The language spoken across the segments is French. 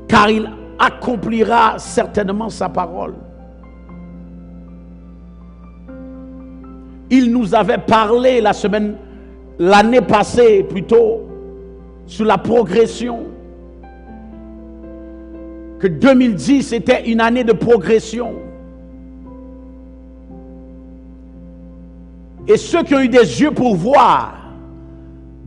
car il accomplira certainement sa parole. Il nous avait parlé l'année passée plutôt, sur la progression. Que 2010 était une année de progression. Et ceux qui ont eu des yeux pour voir,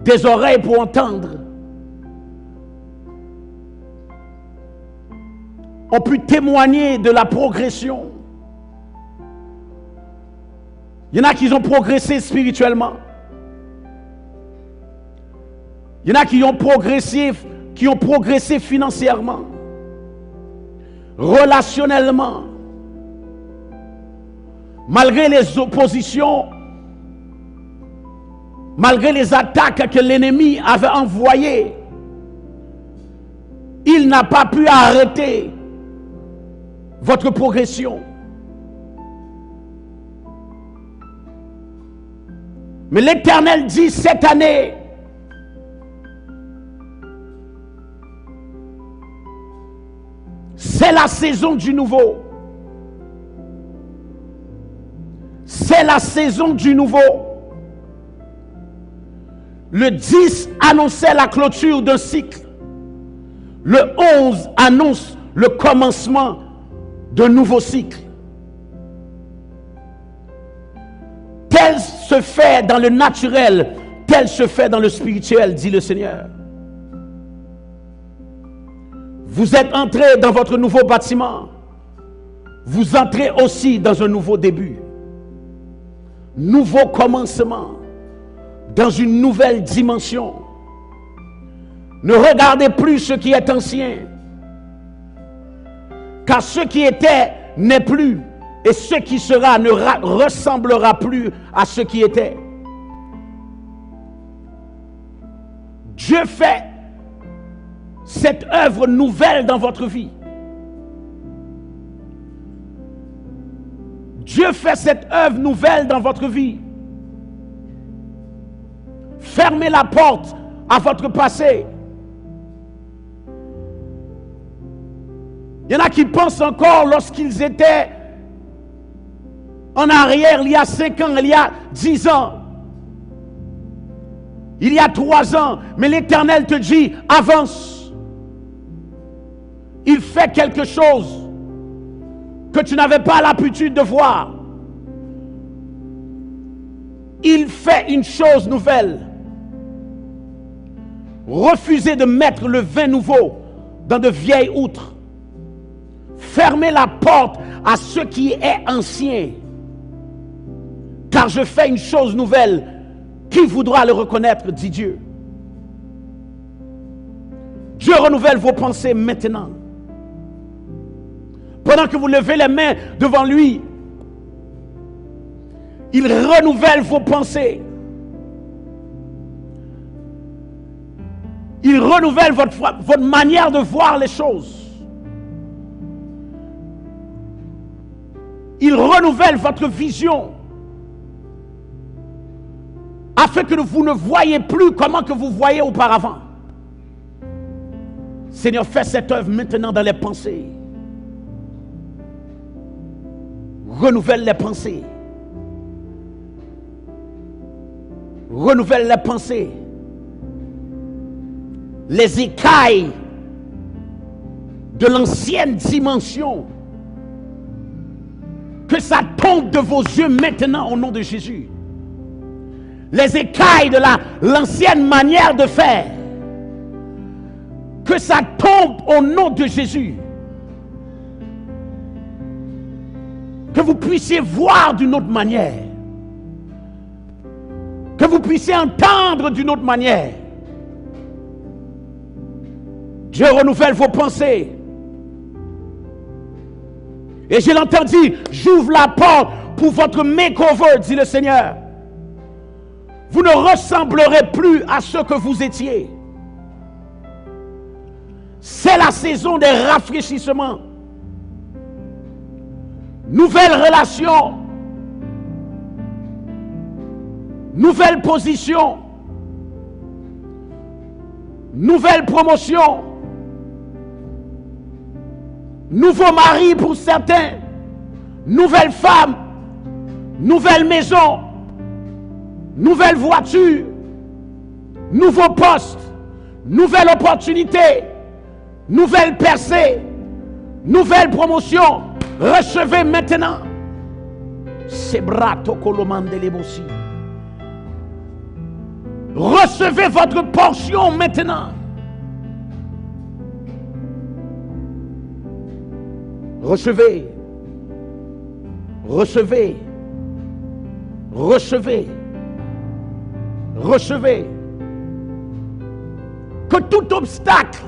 des oreilles pour entendre, ont pu témoigner de la progression. Il y en a qui ont progressé spirituellement. Il y en a qui ont progressé financièrement, relationnellement. Malgré les oppositions, malgré les attaques que l'ennemi avait envoyées, il n'a pas pu arrêter votre progression. Mais l'Éternel dit cette année, c'est la saison du nouveau. C'est la saison du nouveau. Le 10 annonçait la clôture d'un cycle. Le 11 annonce le commencement d'un nouveau cycle. Tel se fait dans le naturel, tel se fait dans le spirituel, dit le Seigneur. Vous êtes entrés dans votre nouveau bâtiment. Vous entrez aussi dans un nouveau début. Nouveau commencement. Dans une nouvelle dimension. Ne regardez plus ce qui est ancien. Car ce qui était n'est plus. Et ce qui sera ne ressemblera plus à ce qui était. Dieu fait cette œuvre nouvelle dans votre vie. Dieu fait cette œuvre nouvelle dans votre vie. Fermez la porte à votre passé. Il y en a qui pensent encore lorsqu'ils étaient en arrière, il y a 5 ans, il y a 10 ans, il y a 3 ans, mais l'Éternel te dit, avance. Il fait quelque chose que tu n'avais pas l'habitude de voir. Il fait une chose nouvelle. Refusez de mettre le vin nouveau dans de vieilles outres. Fermez la porte à ce qui est ancien. Car je fais une chose nouvelle. Qui voudra le reconnaître, dit Dieu. Dieu renouvelle vos pensées maintenant. Pendant que vous levez les mains devant lui, il renouvelle vos pensées. Il renouvelle votre manière de voir les choses. Il renouvelle votre vision. Afin que vous ne voyez plus comment que vous voyez auparavant. Seigneur, fais cette œuvre maintenant dans les pensées. Renouvelle les pensées. Renouvelle les pensées. Les écailles de l'ancienne dimension. Que ça tombe de vos yeux maintenant au nom de Jésus. Les écailles de l'ancienne manière de faire. Que ça tombe au nom de Jésus. Que vous puissiez voir d'une autre manière. Que vous puissiez entendre d'une autre manière. Dieu renouvelle vos pensées. Et je l'entends dire, j'ouvre la porte pour votre makeover, dit le Seigneur. Vous ne ressemblerez plus à ce que vous étiez. C'est la saison des rafraîchissements. Nouvelle relation. Nouvelle position. Nouvelle promotion. nouveau mari pour certains, nouvelle femme, nouvelle maison, nouvelle voiture, nouveau poste, nouvelle opportunité, nouvelle percée, nouvelle promotion. Recevez maintenant. Sebrato Kolomandelebosi. Recevez votre portion maintenant. Recevez. Recevez. Recevez. Recevez. Que tout obstacle,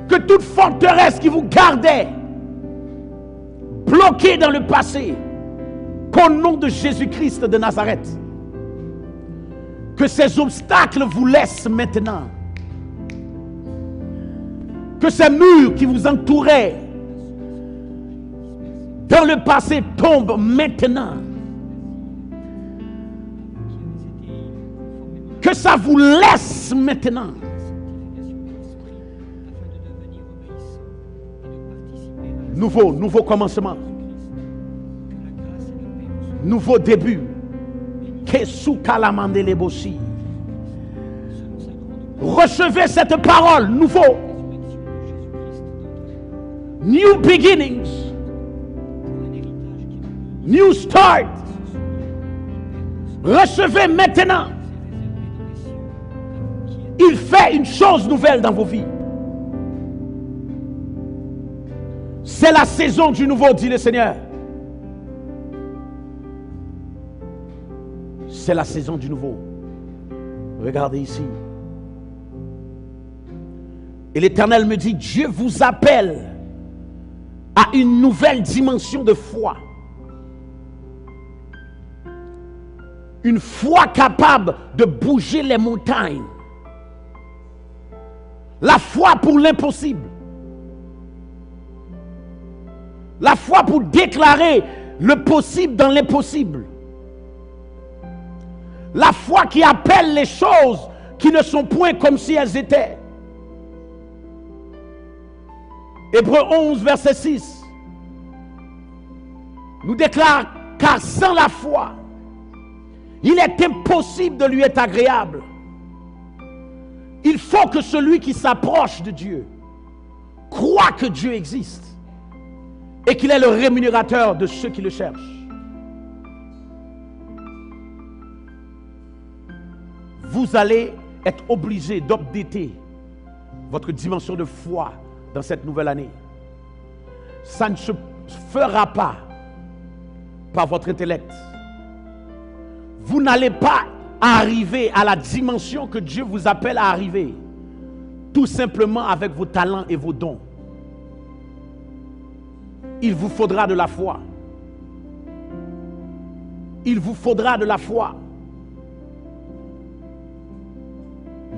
que toute forteresse qui vous gardait bloqué dans le passé, qu'au nom de Jésus-Christ de Nazareth, que ces obstacles vous laissent maintenant. Que ces murs qui vous entouraient dans le passé tombent maintenant. Que ça vous laisse maintenant. Nouveau commencement. Nouveau début. Recevez cette parole, nouveau. New beginnings. New start. Recevez maintenant. Il fait une chose nouvelle dans vos vies. C'est la saison du nouveau, dit le Seigneur. C'est la saison du nouveau. Regardez ici. Et l'Éternel me dit, Dieu vous appelle à une nouvelle dimension de foi. Une foi capable de bouger les montagnes. La foi pour l'impossible. La foi pour déclarer le possible dans l'impossible. La foi qui appelle les choses qui ne sont point comme si elles étaient. Hébreux 11, verset 6 nous déclare, car sans la foi, il est impossible de lui être agréable. Il faut que celui qui s'approche de Dieu croit que Dieu existe et qu'il est le rémunérateur de ceux qui le cherchent. Vous allez être obligé d'updater votre dimension de foi dans cette nouvelle année. Ça ne se fera pas par votre intellect. Vous n'allez pas arriver à la dimension que Dieu vous appelle à arriver tout simplement avec vos talents et vos dons. Il vous faudra de la foi. Il vous faudra de la foi.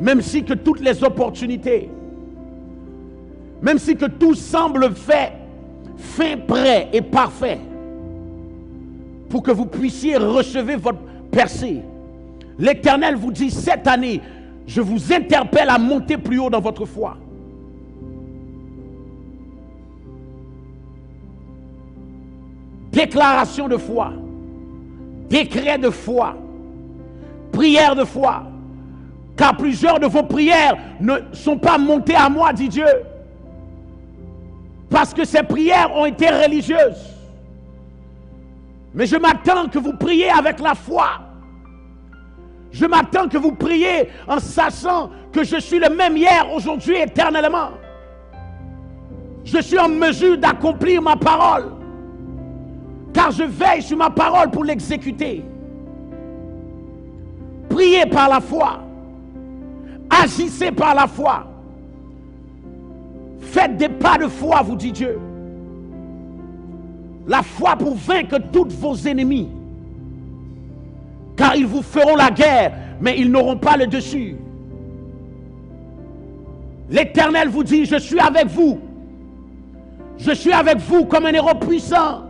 Même si que toutes les opportunités, même si que tout semble fait, fin, prêt et parfait pour que vous puissiez recevoir votre percée, l'Éternel vous dit, cette année, je vous interpelle à monter plus haut dans votre foi. Déclaration de foi, décret de foi, prière de foi. Car plusieurs de vos prières ne sont pas montées à moi, dit Dieu. Parce que ces prières ont été religieuses. Mais je m'attends que vous priez avec la foi. Je m'attends que vous priez en sachant que je suis le même hier, aujourd'hui, éternellement. Je suis en mesure d'accomplir ma parole. Car je veille sur ma parole pour l'exécuter. Priez par la foi. Agissez par la foi. Faites des pas de foi, vous dit Dieu. La foi pour vaincre tous vos ennemis. Car ils vous feront la guerre, mais ils n'auront pas le dessus. L'Éternel vous dit, je suis avec vous. Je suis avec vous comme un héros puissant.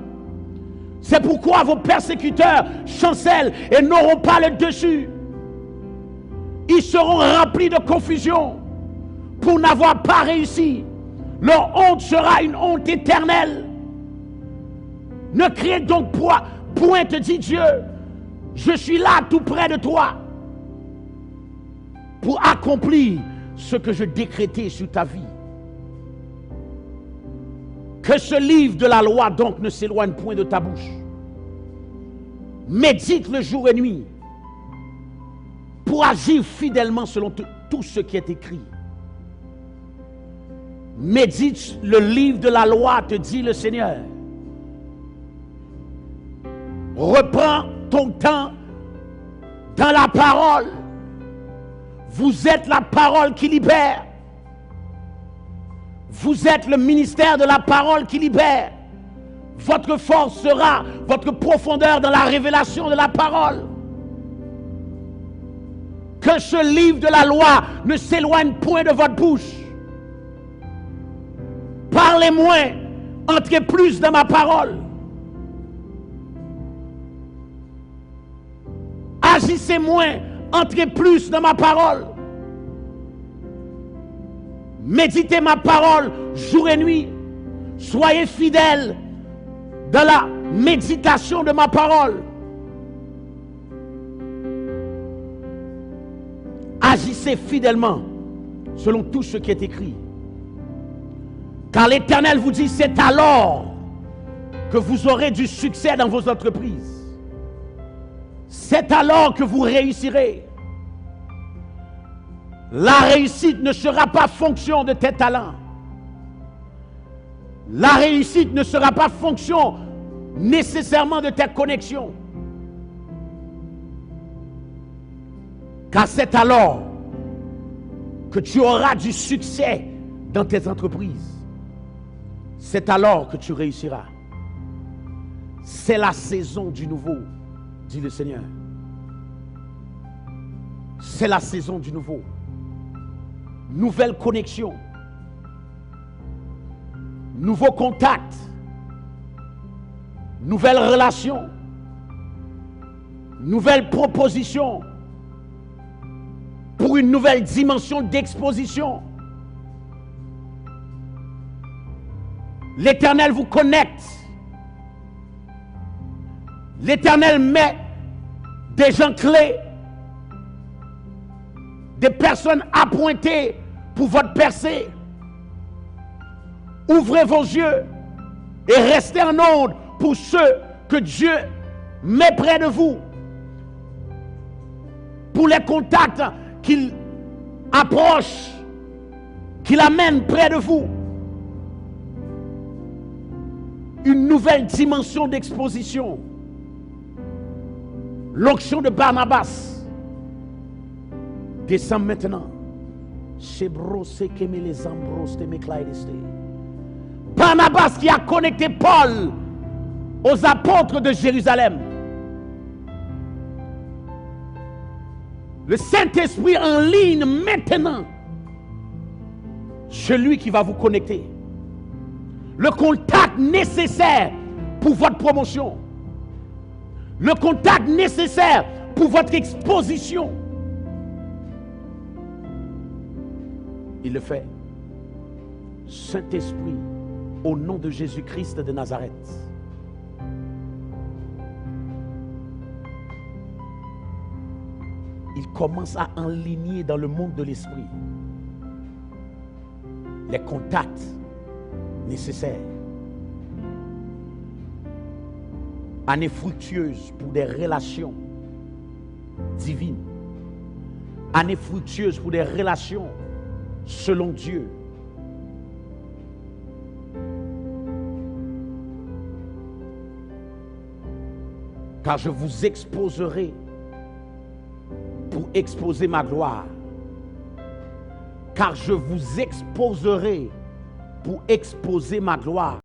C'est pourquoi vos persécuteurs chancellent et n'auront pas le dessus. Ils seront remplis de confusion pour n'avoir pas réussi Leur honte sera une honte éternelle. Ne crains donc point, te dit Dieu. Je suis là tout près de toi pour accomplir ce que je décrétais sur ta vie. Que ce livre de la loi donc ne s'éloigne point de ta bouche. Médite le jour et nuit pour agir fidèlement selon tout ce qui est écrit. Médite le livre de la loi, te dit le Seigneur. Reprends ton temps dans la parole. Vous êtes la parole qui libère. Vous êtes le ministère de la parole qui libère. Votre force sera votre profondeur dans la révélation de la parole. Que ce livre de la loi ne s'éloigne point de votre bouche. Parlez moins, entrez plus dans ma parole. Agissez moins, entrez plus dans ma parole. Méditez ma parole jour et nuit. Soyez fidèles dans la méditation de ma parole. Agissez fidèlement selon tout ce qui est écrit. Car l'Éternel vous dit, c'est alors que vous aurez du succès dans vos entreprises. C'est alors que vous réussirez. La réussite ne sera pas fonction de tes talents. La réussite ne sera pas fonction nécessairement de tes connexions. Car c'est alors que tu auras du succès dans tes entreprises. C'est alors que tu réussiras. C'est la saison du nouveau, dit le Seigneur. C'est la saison du nouveau. Nouvelle connexion. Nouveau contact. Nouvelle relation. Nouvelle proposition. Pour une nouvelle dimension d'exposition. L'Éternel vous connecte. L'Éternel met des gens clés, des personnes appointées pour votre percée. Ouvrez vos yeux et restez en onde pour ceux que Dieu met près de vous. Pour les contacts qu'il approche, qu'il amène près de vous. Une nouvelle dimension d'exposition. L'onction de Barnabas descend maintenant. Barnabas qui a connecté Paul aux apôtres de Jérusalem. Le Saint-Esprit en ligne maintenant. Celui qui va vous connecter. Le contact nécessaire pour votre promotion. Le contact nécessaire pour votre exposition. Il le fait. Saint-Esprit, au nom de Jésus-Christ de Nazareth. Il commence à enligner dans le monde de l'esprit les contacts nécessaires. Année fructueuse pour des relations divines. Année fructueuse pour des relations selon Dieu. Car je vous exposerai pour exposer ma gloire. Car je vous exposerai pour exposer ma gloire.